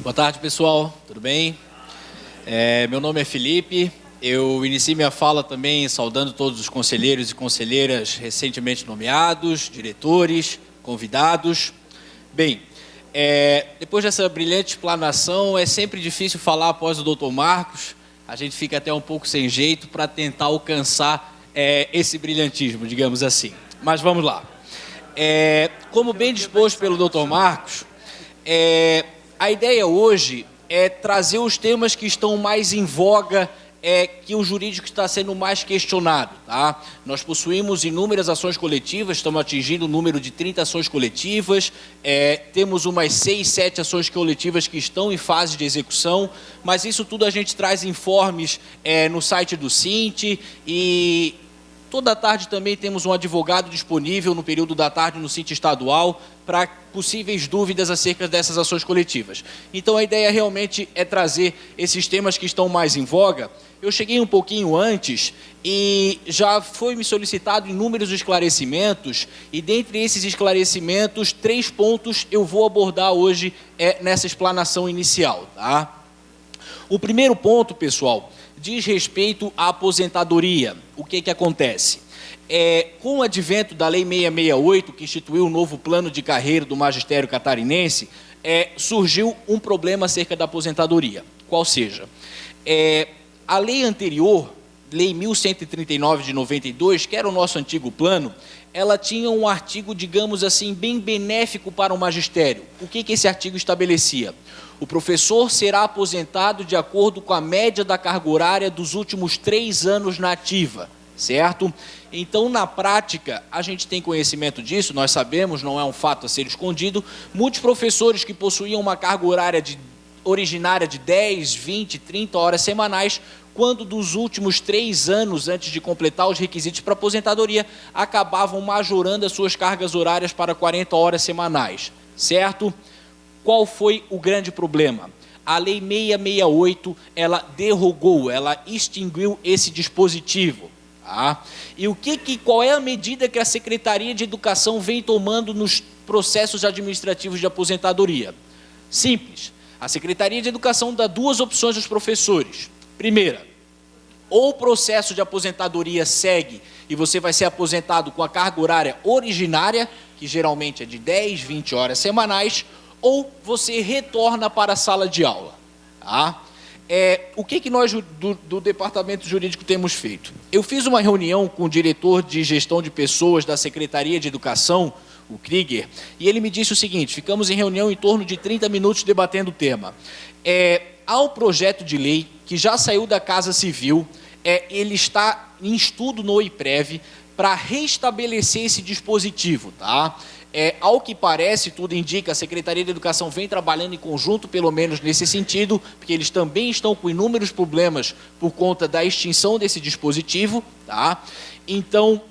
Boa tarde, pessoal. Tudo bem? Meu nome é Felipe. Eu iniciei minha fala também saudando todos os conselheiros e conselheiras recentemente nomeados, diretores, convidados. Bem, depois dessa brilhante explanação, é sempre difícil falar após o Dr. Marcos. A gente fica até um pouco sem jeito para tentar alcançar esse brilhantismo, digamos assim. Mas vamos lá. Como bem disposto pelo Dr. Marcos, a ideia hoje é trazer os temas que estão mais em voga, que o jurídico está sendo mais questionado. Tá? Nós possuímos inúmeras ações coletivas, estamos atingindo o número de 30 ações coletivas, temos umas 6, 7 ações coletivas que estão em fase de execução, mas isso tudo a gente traz informes no site do Sint e toda tarde também temos um advogado disponível no período da tarde no Sint estadual para possíveis dúvidas acerca dessas ações coletivas. Então a ideia realmente é trazer esses temas que estão mais em voga. Eu cheguei um pouquinho antes e já foi me solicitado inúmeros esclarecimentos e dentre esses esclarecimentos, 3 pontos eu vou abordar hoje nessa explanação inicial. Tá? O primeiro ponto, pessoal, diz respeito à aposentadoria. O que acontece? Com o advento da Lei 668, que instituiu o novo plano de carreira do magistério catarinense, surgiu um problema acerca da aposentadoria. Qual seja? A lei anterior, Lei 1139 de 92, que era o nosso antigo plano, ela tinha um artigo, digamos assim, bem benéfico para o magistério. O que esse artigo estabelecia? O professor será aposentado de acordo com a média da carga horária dos últimos 3 anos na ativa, certo? Então, na prática, a gente tem conhecimento disso, nós sabemos, não é um fato a ser escondido, muitos professores que possuíam uma carga horária originária de 10, 20, 30 horas semanais, quando dos últimos 3 anos, antes de completar os requisitos para aposentadoria, acabavam majorando as suas cargas horárias para 40 horas semanais, certo? Qual foi o grande problema? A Lei 668, ela derrogou, ela extinguiu esse dispositivo. Tá? E qual é a medida que a Secretaria de Educação vem tomando nos processos administrativos de aposentadoria? Simples. A Secretaria de Educação dá 2 opções aos professores. Primeira, ou o processo de aposentadoria segue e você vai ser aposentado com a carga horária originária, que geralmente é de 10, 20 horas semanais, ou você retorna para a sala de aula. Tá? O que nós do Departamento Jurídico temos feito? Eu fiz uma reunião com o diretor de gestão de pessoas da Secretaria de Educação, o Krieger, e ele me disse o seguinte, ficamos em reunião em torno de 30 minutos debatendo o tema. Há um projeto de lei que já saiu da Casa Civil, ele está em estudo no IPREV para restabelecer esse dispositivo, tá? Ao que parece, tudo indica, a Secretaria de Educação vem trabalhando em conjunto, pelo menos nesse sentido, porque eles também estão com inúmeros problemas por conta da extinção desse dispositivo, tá? Então,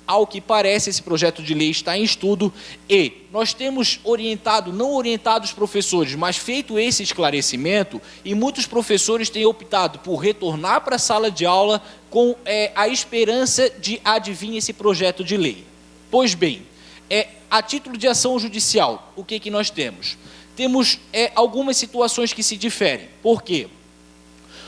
ao que parece, esse projeto de lei está em estudo e nós temos orientado, não orientado os professores, mas feito esse esclarecimento e muitos professores têm optado por retornar para a sala de aula com a esperança de adivinhar esse projeto de lei. Pois bem, a título de ação judicial, o que nós temos? Temos algumas situações que se diferem. Por quê?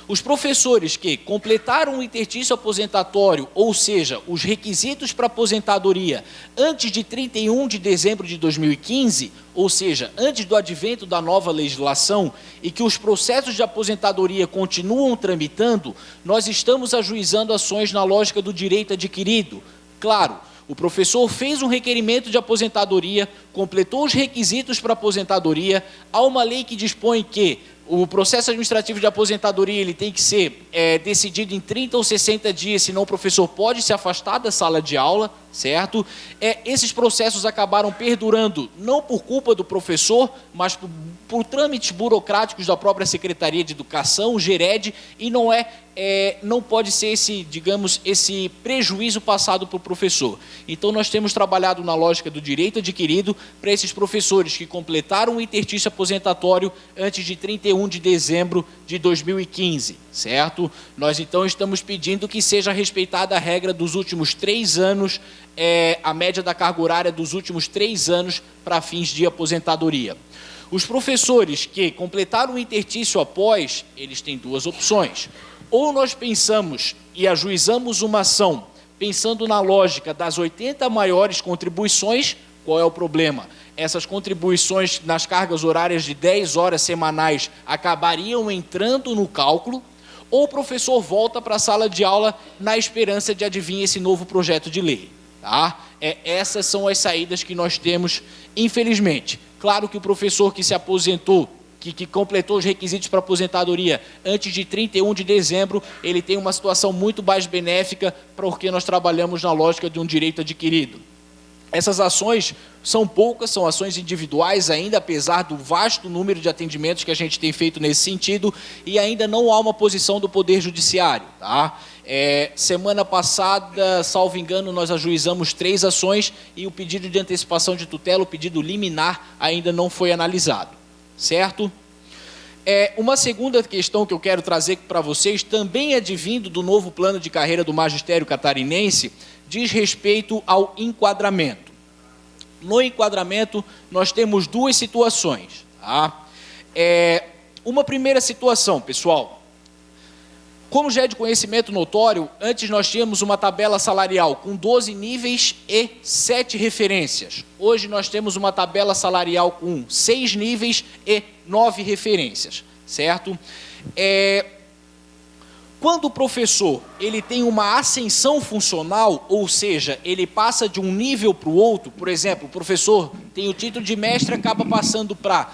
Os professores que completaram o interstício aposentatório, ou seja, os requisitos para aposentadoria, antes de 31 de dezembro de 2015, ou seja, antes do advento da nova legislação, e que os processos de aposentadoria continuam tramitando, nós estamos ajuizando ações na lógica do direito adquirido. Claro, o professor fez um requerimento de aposentadoria, completou os requisitos para aposentadoria, há uma lei que dispõe que o processo administrativo de aposentadoria ele tem que ser decidido em 30 ou 60 dias, senão o professor pode se afastar da sala de aula, certo? Esses processos acabaram perdurando, não por culpa do professor, mas por trâmites burocráticos da própria Secretaria de Educação, o GERED, e não pode ser esse prejuízo passado para o professor. Então, nós temos trabalhado na lógica do direito adquirido para esses professores que completaram o interstício aposentatório antes de 31 de dezembro de 2015, certo? Nós, então, estamos pedindo que seja respeitada a regra dos últimos 3 anos, a média da carga horária dos últimos 3 anos para fins de aposentadoria. Os professores que completaram o intertício após, eles têm duas opções. Ou nós pensamos e ajuizamos uma ação, pensando na lógica das 80 maiores contribuições. Qual é o problema? Essas contribuições nas cargas horárias de 10 horas semanais acabariam entrando no cálculo, ou o professor volta para a sala de aula na esperança de adivinhar esse novo projeto de lei. Tá? Essas são as saídas que nós temos, infelizmente. Claro que o professor que se aposentou, que completou os requisitos para aposentadoria antes de 31 de dezembro, ele tem uma situação muito mais benéfica, porque nós trabalhamos na lógica de um direito adquirido. Essas ações são poucas, são ações individuais ainda, apesar do vasto número de atendimentos que a gente tem feito nesse sentido, e ainda não há uma posição do Poder Judiciário. Tá? Semana passada, salvo engano, nós ajuizamos 3 ações e o pedido de antecipação de tutela, o pedido liminar, ainda não foi analisado. Certo? Uma segunda questão que eu quero trazer para vocês, também advindo do novo plano de carreira do magistério catarinense, diz respeito ao enquadramento. No enquadramento, nós temos 2 situações. Tá? Uma primeira situação, pessoal, como já é de conhecimento notório, antes nós tínhamos uma tabela salarial com 12 níveis e 7 referências. Hoje nós temos uma tabela salarial com 6 níveis e 9 referências, certo? Quando o professor ele tem uma ascensão funcional, ou seja, ele passa de um nível para o outro, por exemplo, o professor tem o título de mestre, acaba passando para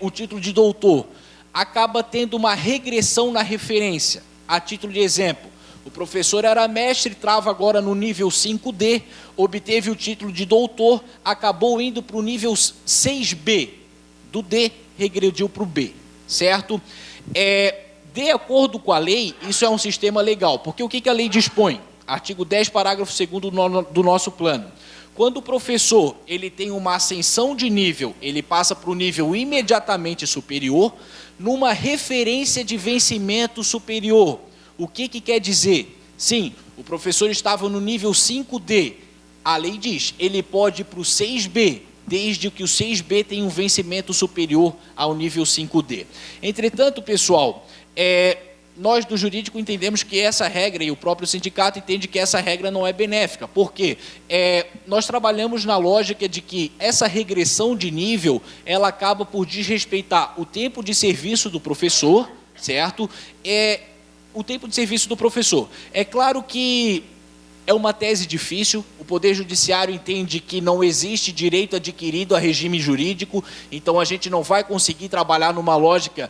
o título de doutor, acaba tendo uma regressão na referência. A título de exemplo, o professor era mestre, trava agora no nível 5D, obteve o título de doutor, acabou indo para o nível 6B, do D regrediu para o B, certo? De acordo com a lei, isso é um sistema legal, porque o que a lei dispõe? Artigo 10, parágrafo 2º do nosso plano. Quando o professor ele tem uma ascensão de nível, ele passa para o nível imediatamente superior, numa referência de vencimento superior. O que quer dizer? Sim, o professor estava no nível 5D. A lei diz, ele pode ir para o 6B, desde que o 6B tenha um vencimento superior ao nível 5D. Entretanto, pessoal, nós do jurídico entendemos que essa regra, e o próprio sindicato entende que essa regra não é benéfica. Por quê? Nós trabalhamos na lógica de que essa regressão de nível, ela acaba por desrespeitar o tempo de serviço do professor, certo? O tempo de serviço do professor. É claro que é uma tese difícil, o Poder Judiciário entende que não existe direito adquirido a regime jurídico, então a gente não vai conseguir trabalhar numa lógica,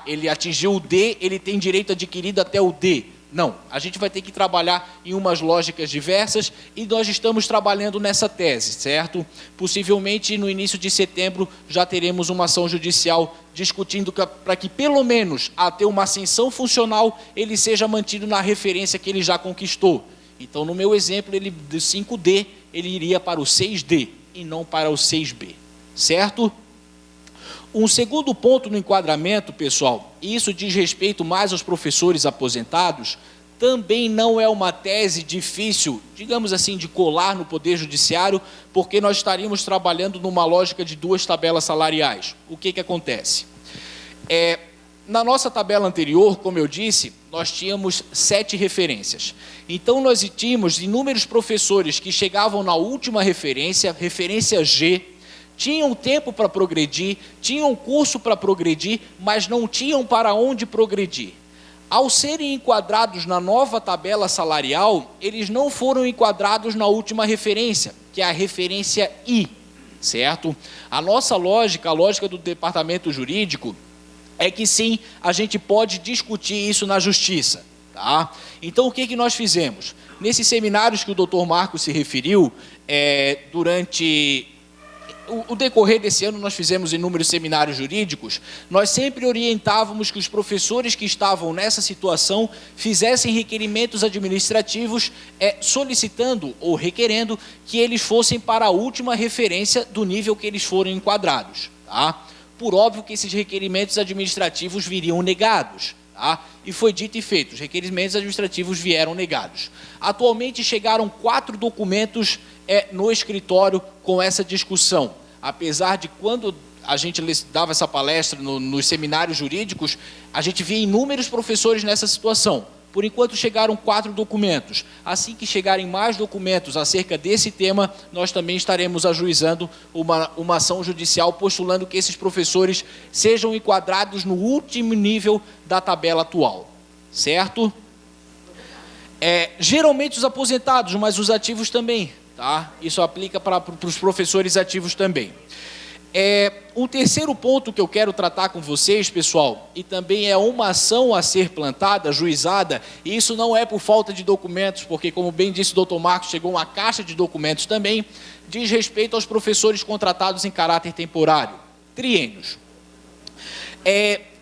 ele atingiu o D, ele tem direito adquirido até o D. Não, a gente vai ter que trabalhar em umas lógicas diversas e nós estamos trabalhando nessa tese, certo? Possivelmente no início de setembro já teremos uma ação judicial discutindo para que pelo menos até uma ascensão funcional ele seja mantido na referência que ele já conquistou. Então, no meu exemplo, ele do 5D, ele iria para o 6D e não para o 6B, certo? Um segundo ponto no enquadramento, pessoal, e isso diz respeito mais aos professores aposentados, também não é uma tese difícil, digamos assim, de colar no Poder Judiciário, porque nós estaríamos trabalhando numa lógica de 2 tabelas salariais. O que acontece? Na nossa tabela anterior, como eu disse, nós tínhamos 7 referências. Então, nós tínhamos inúmeros professores que chegavam na última referência, referência G, tinham tempo para progredir, tinham curso para progredir, mas não tinham para onde progredir. Ao serem enquadrados na nova tabela salarial, eles não foram enquadrados na última referência, que é a referência I, certo? A nossa lógica, a lógica do departamento jurídico, é que sim, a gente pode discutir isso na justiça. Tá? Então, o que nós fizemos? Nesses seminários que o doutor Marcos se referiu, durante o decorrer desse ano, nós fizemos inúmeros seminários jurídicos, nós sempre orientávamos que os professores que estavam nessa situação fizessem requerimentos administrativos solicitando ou requerendo que eles fossem para a última referência do nível que eles foram enquadrados. Tá? Por óbvio que esses requerimentos administrativos viriam negados. Tá? E foi dito e feito, os requerimentos administrativos vieram negados. Atualmente chegaram 4 documentos no escritório com essa discussão, apesar de quando a gente dava essa palestra nos seminários jurídicos, a gente via inúmeros professores nessa situação. Por enquanto chegaram 4 documentos. Assim que chegarem mais documentos acerca desse tema, nós também estaremos ajuizando uma ação judicial postulando que esses professores sejam enquadrados no último nível da tabela atual. Certo? Geralmente os aposentados, mas os ativos também. Tá? Isso aplica para os professores ativos também. Um terceiro ponto que eu quero tratar com vocês, pessoal, e também é uma ação a ser plantada, ajuizada, e isso não é por falta de documentos, porque, como bem disse o Dr. Marcos, chegou uma caixa de documentos também, diz respeito aos professores contratados em caráter temporário, triênios.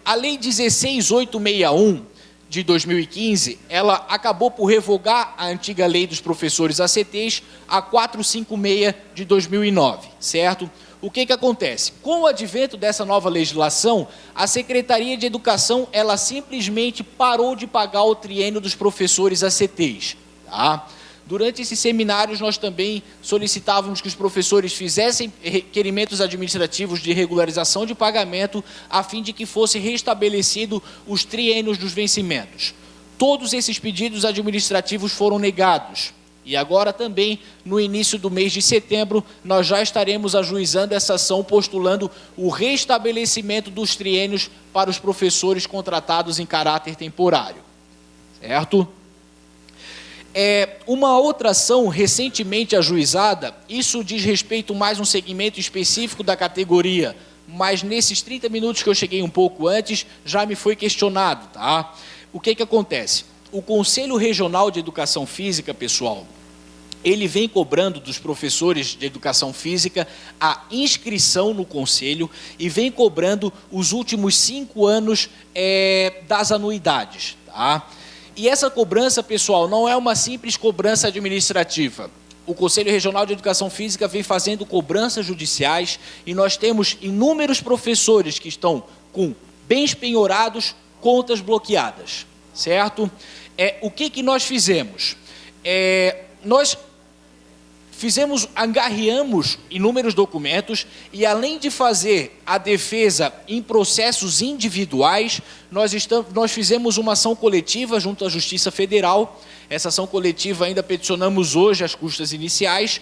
A Lei 16.861, de 2015, ela acabou por revogar a antiga lei dos professores ACTs, a 456 de 2009, certo? O que acontece? Com o advento dessa nova legislação, a Secretaria de Educação, ela simplesmente parou de pagar o triênio dos professores ACTs. Tá? Durante esses seminários, nós também solicitávamos que os professores fizessem requerimentos administrativos de regularização de pagamento, a fim de que fosse restabelecido os triênios dos vencimentos. Todos esses pedidos administrativos foram negados. E agora também, no início do mês de setembro, nós já estaremos ajuizando essa ação, postulando o restabelecimento dos triênios para os professores contratados em caráter temporário. Certo? Uma outra ação recentemente ajuizada, isso diz respeito mais a um segmento específico da categoria, mas nesses 30 minutos que eu cheguei um pouco antes, já me foi questionado. Tá? O que acontece? O Conselho Regional de Educação Física, pessoal, ele vem cobrando dos professores de Educação Física a inscrição no Conselho e vem cobrando os últimos 5 anos das anuidades. Tá? E essa cobrança, pessoal, não é uma simples cobrança administrativa. O Conselho Regional de Educação Física vem fazendo cobranças judiciais e nós temos inúmeros professores que estão com bens penhorados, contas bloqueadas. Certo? O que nós fizemos? Nós angariamos inúmeros documentos e, além de fazer a defesa em processos individuais, nós fizemos uma ação coletiva junto à Justiça Federal. Essa ação coletiva ainda peticionamos hoje as custas iniciais,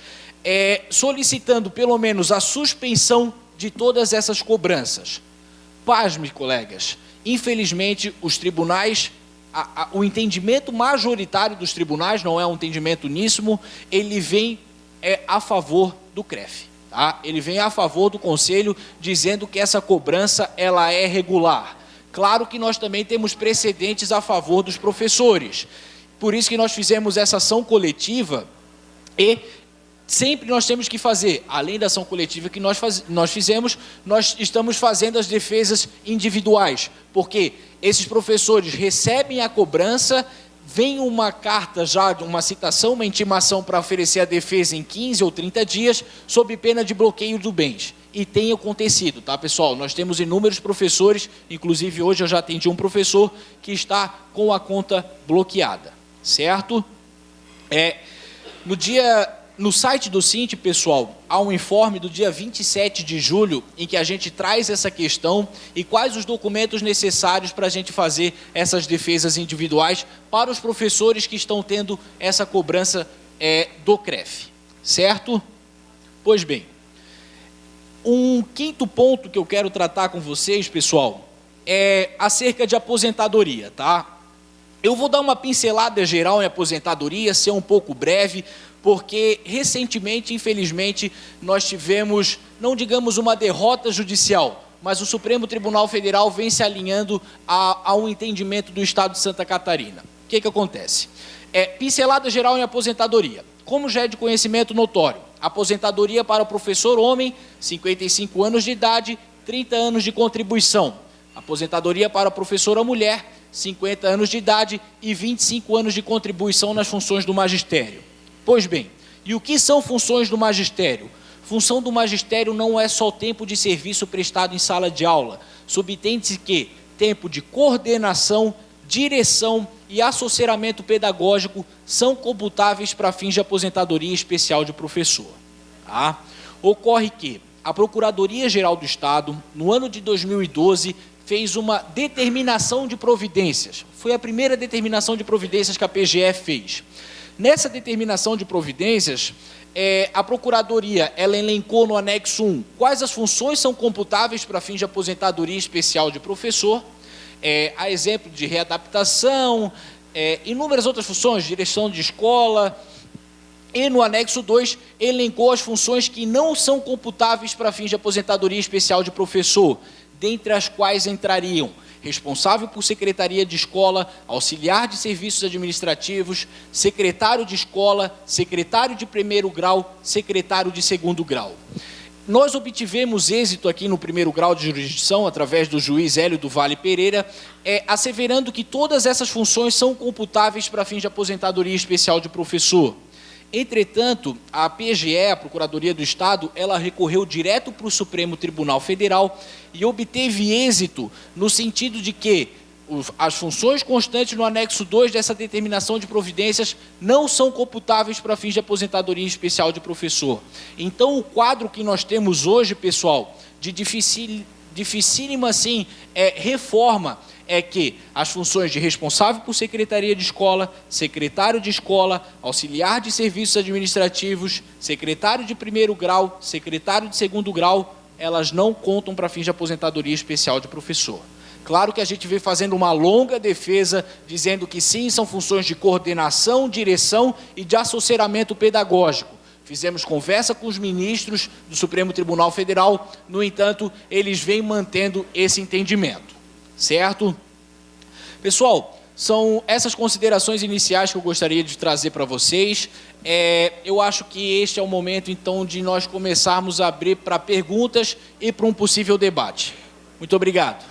solicitando pelo menos a suspensão de todas essas cobranças. Pasme, colegas, infelizmente os tribunais, o entendimento majoritário dos tribunais, não é um entendimento uníssono, ele vem a favor do CREF. Tá? Ele vem a favor do Conselho, dizendo que essa cobrança ela é regular. Claro que nós também temos precedentes a favor dos professores. Por isso que nós fizemos essa ação coletiva e sempre nós temos que fazer, além da ação coletiva que nós fizemos, nós estamos fazendo as defesas individuais, porque esses professores recebem a cobrança, vem uma carta já, uma citação, uma intimação para oferecer a defesa em 15 ou 30 dias, sob pena de bloqueio do bens. E tem acontecido, tá, pessoal? Nós temos inúmeros professores, inclusive hoje eu já atendi um professor que está com a conta bloqueada, certo? No site do Sint, pessoal, há um informe do dia 27 de julho, em que a gente traz essa questão e quais os documentos necessários para a gente fazer essas defesas individuais para os professores que estão tendo essa cobrança do CREF, certo? Pois bem, um quinto ponto que eu quero tratar com vocês, pessoal, é acerca de aposentadoria, tá? Eu vou dar uma pincelada geral em aposentadoria, ser um pouco breve, porque recentemente, infelizmente, nós tivemos, não digamos uma derrota judicial, mas o Supremo Tribunal Federal vem se alinhando a um entendimento do Estado de Santa Catarina. O que acontece? Pincelada geral em aposentadoria. Como já é de conhecimento notório, aposentadoria para o professor homem, 55 anos de idade, 30 anos de contribuição. Aposentadoria para a professora mulher, 50 anos de idade e 25 anos de contribuição nas funções do magistério. Pois bem, e o que são funções do magistério? Função do magistério não é só o tempo de serviço prestado em sala de aula, subtende-se que tempo de coordenação, direção e assessoramento pedagógico são computáveis para fins de aposentadoria especial de professor. Tá? Ocorre que a Procuradoria-Geral do Estado, no ano de 2012, fez uma determinação de providências. Foi a primeira determinação de providências que a PGE fez. Nessa determinação de providências, a Procuradoria ela elencou no anexo 1 quais as funções são computáveis para fins de aposentadoria especial de professor, a exemplo de readaptação, inúmeras outras funções, direção de escola, e no anexo 2 elencou as funções que não são computáveis para fins de aposentadoria especial de professor, dentre as quais entrariam responsável por secretaria de escola, auxiliar de serviços administrativos, secretário de escola, secretário de primeiro grau, secretário de segundo grau. Nós obtivemos êxito aqui no primeiro grau de jurisdição, através do juiz Hélio do Vale Pereira, asseverando que todas essas funções são computáveis para fins de aposentadoria especial de professor. Entretanto, a PGE, a Procuradoria do Estado, ela recorreu direto para o Supremo Tribunal Federal e obteve êxito no sentido de que as funções constantes no anexo 2 dessa determinação de providências não são computáveis para fins de aposentadoria especial de professor. Então, o quadro que nós temos hoje, pessoal, de dificílima, assim, reforma, é que as funções de responsável por secretaria de escola, secretário de escola, auxiliar de serviços administrativos, secretário de primeiro grau, secretário de segundo grau, elas não contam para fins de aposentadoria especial de professor. Claro que a gente vem fazendo uma longa defesa, dizendo que sim, são funções de coordenação, direção e de assessoramento pedagógico. Fizemos conversa com os ministros do Supremo Tribunal Federal, no entanto, eles vêm mantendo esse entendimento. Certo? Pessoal, são essas considerações iniciais que eu gostaria de trazer para vocês. Eu acho que este é o momento, então, de nós começarmos a abrir para perguntas e para um possível debate. Muito obrigado.